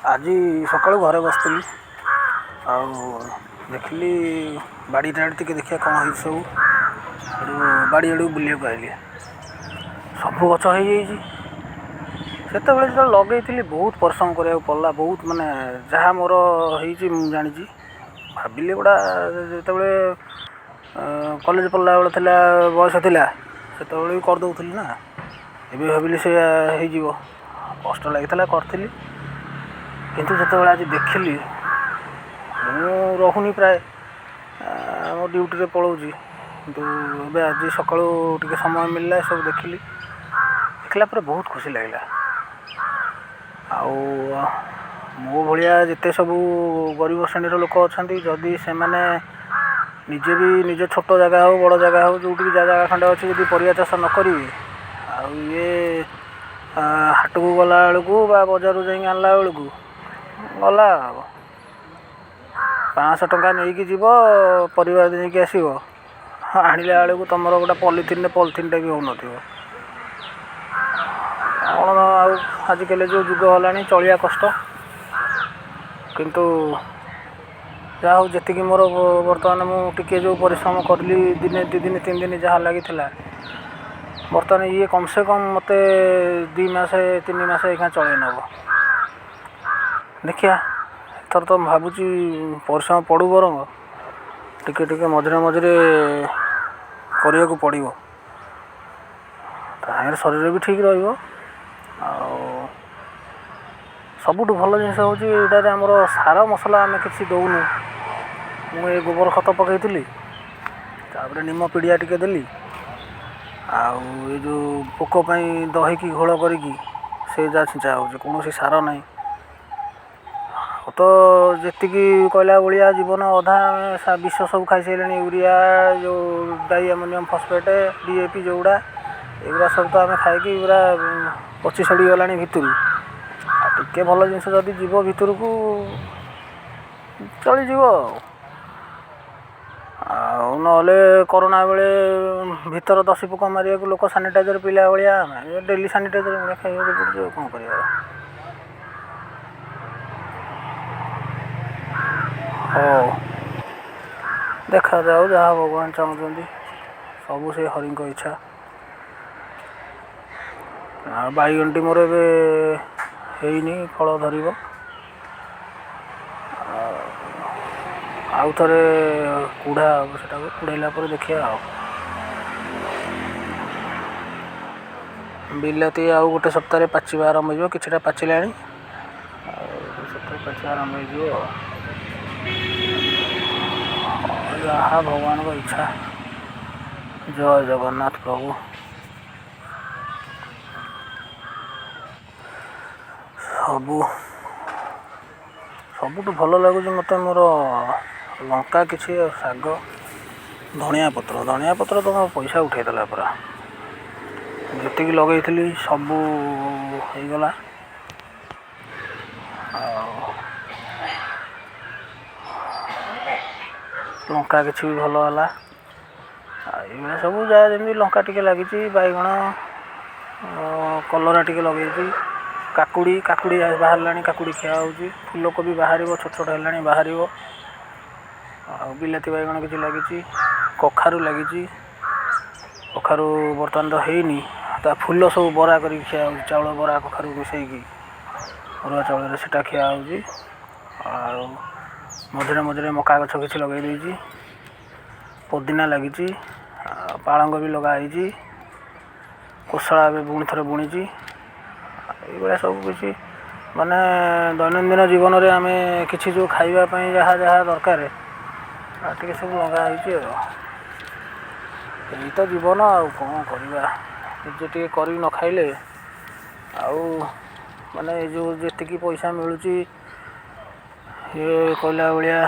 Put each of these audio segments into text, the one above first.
ଆଜି ସକାଳୁ ଘରେ ବସିଥିଲି ଆଉ ଦେଖିଲି ବାଡ଼ିଟା ଆଡ଼େ ଟିକେ ଦେଖିବା କ'ଣ ହେଇଛି ସବୁ। ସେଠୁ ବାଡ଼ି ଆଡ଼କୁ ବୁଲିବାକୁ ଆଇଲି, ସବୁ ଗଛ ହେଇଯାଇଛି। ସେତେବେଳେ ଯେତେବେଳେ ଲଗେଇଥିଲି ବହୁତ ପରିଶ୍ରମ କରିବାକୁ ପଡ଼ିଲା, ବହୁତ ମାନେ ଯାହା ମୋର ହେଇଛି ମୁଁ ଜାଣିଛି। ଭାବିଲି ଗୁଡ଼ା ଯେତେବେଳେ କଲେଜ ପଢ଼ିଲା ବେଳେ ଥିଲା, ବୟସ ଥିଲା, ସେତେବେଳେ ବି କରିଦେଉଥିଲି ନା। ଏବେ ଭାବିଲି ସେ ହେଇଯିବ, କଷ୍ଟ ଲାଗିଥିଲା କରିଥିଲି। କିନ୍ତୁ ଯେତେବେଳେ ଆଜି ଦେଖିଲି, ମୁଁ ରହୁନି ପ୍ରାୟ ମୋ ଡ୍ୟୁଟିରେ ପଳାଉଛି, କିନ୍ତୁ ଏବେ ଆଜି ସକାଳୁ ଟିକେ ସମୟ ମିଳିଲା, ଏସବୁ ଦେଖିଲା ପରେ ବହୁତ ଖୁସି ଲାଗିଲା। ଆଉ ମୋ ଭଳିଆ ଯେତେ ସବୁ ଗରିବ ଶ୍ରେଣୀର ଲୋକ ଅଛନ୍ତି, ଯଦି ସେମାନେ ନିଜେ ବି ନିଜ ଛୋଟ ଜାଗା ହେଉ ବଡ଼ ଜାଗା ହେଉ ଯେଉଁଠିକି ଜାଗା ଖଣ୍ଡେ ଅଛି, ଯଦି ପରିବା ଚାଷ ନ କରିବେ, ଆଉ ଇଏ ହାଟକୁ ଗଲା ବେଳକୁ ବା ବଜାରରୁ ଯାଇକି ଆଣିଲା ବେଳକୁ ଗଲା ଆଉ 500 ଟଙ୍କା ନେଇକି ଯିବ, ପରିବା ନେଇକି ଆସିବ, ଆଣିଲା ବେଳକୁ ତୁମର ଗୋଟେ ପଲିଥିନ୍ଟେ ବି ହେଉନଥିବ। କ'ଣ ଆଉ ଆଜିକାଲି ଯେଉଁ ଯୁଗ ହେଲାଣି, ଚଳିବା କଷ୍ଟ। କିନ୍ତୁ ଯାହା ହଉ, ଯେତିକି ମୋର ବର୍ତ୍ତମାନ ମୁଁ ଟିକିଏ ଯେଉଁ ପରିଶ୍ରମ କରିଲି, ଦିନେ 2 ଦିନ 3 ଦିନ ଯାହା ଲାଗିଥିଲା, ବର୍ତ୍ତମାନ ଇଏ କମ୍ ସେ କମ୍ ମୋତେ 2 ମାସ 3 ମାସ ଏଇନା ଚଳେଇ ନେବ। ଦେଖିବା, ଏଥର ତ ମୁଁ ଭାବୁଛି ପରିଶ୍ରମ ପଡ଼ୁ ବରଂ ଟିକେ ଟିକେ ମଝିରେ ମଝିରେ କରିବାକୁ ପଡ଼ିବ, ତାହେଲେ ଶରୀର ବି ଠିକ୍ ରହିବ। ଆଉ ସବୁଠୁ ଭଲ ଜିନିଷ ହେଉଛି ଏଇଟାରେ ଆମର ସାର ମସଲା ଆମେ କିଛି ଦେଉନୁ। ମୁଁ ଏ ଗୋବର ଖତ ପକାଇଥିଲି, ତାପରେ ନିମ ପିଡ଼ିଆ ଟିକେ ଦେଲି, ଆଉ ଏ ଯେଉଁ ପୋକ ପାଇଁ ଦହିକି ଘୋଳ କରିକି ସେ ଯାହା ଛିଞ୍ଚା ହେଉଛି, କୌଣସି ସାର ନାହିଁ। ଆଉ ତ ଯେତିକି କହିଲା ଭଳିଆ ଜୀବନ ଅଧା ବିଷ ସବୁ ଖାଇସାରିଲେଣି। ୟୁରିଆ, ଯେଉଁ ଡାଇ ଆମୋନିୟମ୍ ଫସଫେଟ୍, DAP, ଯେଉଁଗୁଡ଼ା ଏଗୁଡ଼ା ସବୁ ତ ଆମେ ଖାଇକି ପୁରା ପଚି ସଢ଼ି ଗଲାଣି ଭିତରୁ। ଆଉ ଟିକେ ଭଲ ଜିନିଷ ଯଦି ଯିବ ଭିତରକୁ ଚଳିଯିବ। ଆଉ ନହେଲେ କରୋନା ବେଳେ ଭିତର ଦଶି ପୋକ ମାରିବାକୁ ଲୋକ ସାନିଟାଇଜର୍ ପିଲା ଭଳିଆ ଆମେ ଡେଲି ସାନିଟାଇଜର୍ ଭଳିଆ ଖାଇବାକୁ ପଡ଼ୁଛି। ଆଉ କ'ଣ କରିବା? ହଉ, ଦେଖାଯାଉ, ଯାହା ଭଗବାନ ଚାହୁଁଛନ୍ତି, ସବୁ ସେ ହରିଙ୍କ ଇଚ୍ଛା। ଆଉ ବାଇଗଣଟି ମୋର ଏବେ ହେଇନି, ଫଳ ଧରିବ। ଆଉ ଥରେ କୁଢ଼ା ହେବ, ସେଟାକୁ କୁଢ଼େଇଲା ପରେ ଦେଖିବା। ଆଉ ବିଲାତି ଆଉ ଗୋଟେ ସପ୍ତାହରେ ପାଚିବା ଆରମ୍ଭ ହେଇଯିବ, କିଛିଟା ପାଚିଲାଣି, ଆଉ ଗୋଟେ ସପ୍ତାହରେ ପାଚିବା ଆରମ୍ଭ ହେଇଯିବ। ଯାହା ଭଗବାନଙ୍କ ଇଚ୍ଛା। ଜୟ ଜଗନ୍ନାଥ ପ୍ରଭୁ। ସବୁଠୁ ଭଲ ଲାଗୁଛି ମୋତେ ମୋର ଲଙ୍କା କିଛି, ଆଉ ଶାଗ, ଧଣିଆ ପତ୍ର ତ ମୋ ପଇସା ଉଠାଇଦେଲା ପୁରା। ଯେତିକି ଲଗେଇଥିଲି ସବୁ ହେଇଗଲା। ଆଉ ଲଙ୍କା କିଛି ବି ଭଲ ହେଲା। ଆଉ ଏଇଭଳିଆ ସବୁ ଯାହା ଯେମିତି ଲଙ୍କା ଟିକେ ଲାଗିଛି, ବାଇଗଣ, କଲରା ଟିକେ ଲଗେଇଛି, କାକୁଡ଼ି ବାହାରିଲାଣି, କାକୁଡ଼ି ଖିଆ ହେଉଛି, ଫୁଲକୋବି ବାହାରିବ, ଛୋଟ ଛୋଟ ହେଲାଣି, ବାହାରିବ। ଆଉ ବିଲାତି ବାଇଗଣ କିଛି ଲାଗିଛି, କଖାରୁ ଲାଗିଛି। କଖାରୁ ବର୍ତ୍ତମାନ ତ ହେଇନି, ତା ଫୁଲ ସବୁ ବରା କରିକି ଖିଆ ହେଉଛି, ଚାଉଳ ବରା କଖାରୁ ମିଶାଇକି ଅରୁଆ ଚାଉଳରେ ସେଇଟା ଖିଆ ହେଉଛି। ଆଉ ମଝିରେ ମଝିରେ ମକା ଗଛ କିଛି ଲଗେଇ ଦେଇଛି, ପୋଦିନା ଲାଗିଛି, ଆଉ ପାଳଙ୍ଗ ବି ଲଗା ହେଇଛି, କୋଶଳା ଏବେ ପୁଣି ଥରେ ବୁଣିଛି। ଏଇଭଳିଆ ସବୁ କିଛି ମାନେ ଦୈନନ୍ଦିନ ଜୀବନରେ ଆମେ କିଛି ଯେଉଁ ଖାଇବା ପାଇଁ ଯାହା ଯାହା ଦରକାର, ଆଉ ଟିକେ ସବୁ ଲଗା ହେଇଛି। ଆଉ ଏଇ ତ ଜୀବନ, ଆଉ କ'ଣ କରିବା? ନିଜେ ଟିକେ କରିକି ନ ଖାଇଲେ ଆଉ ମାନେ ଏ ଯେଉଁ ଯେତିକି ପଇସା ମିଳୁଛି, ଇଏ କହିଲା ଭଳିଆ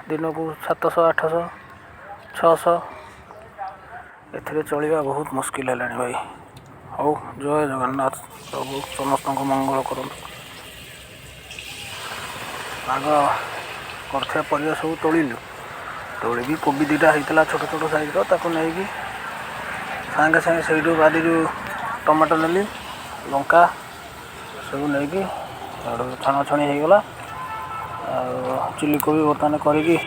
ଦିନକୁ 700, 800, 600, ଏଥିରେ ଚଳିବା ବହୁତ ମୁସ୍କିଲ ହେଲାଣି ଭାଇ। ହଉ, ଜୟ ଜଗନ୍ନାଥ ପ୍ରଭୁ ସମସ୍ତଙ୍କୁ ମଙ୍ଗଳ କରନ୍ତୁ। ଆଗ କରିଥିବା ପରିବା ସବୁ ତୋଳିକି କୋବି 2ଟା ହେଇଥିଲା ଛୋଟ ଛୋଟ ସାଇଜ୍ର, ତାକୁ ନେଇକି ସାଙ୍ଗେ ସେଇଠୁ ବାଡ଼ିରୁ ଟମାଟୋ ନେଲି, ଲଙ୍କା ସବୁ ନେଇକି ଛଣାଛଣି ହେଇଗଲା। ଆଉ ଚିଲି କୋବି ବର୍ତ୍ତମାନ କରିକି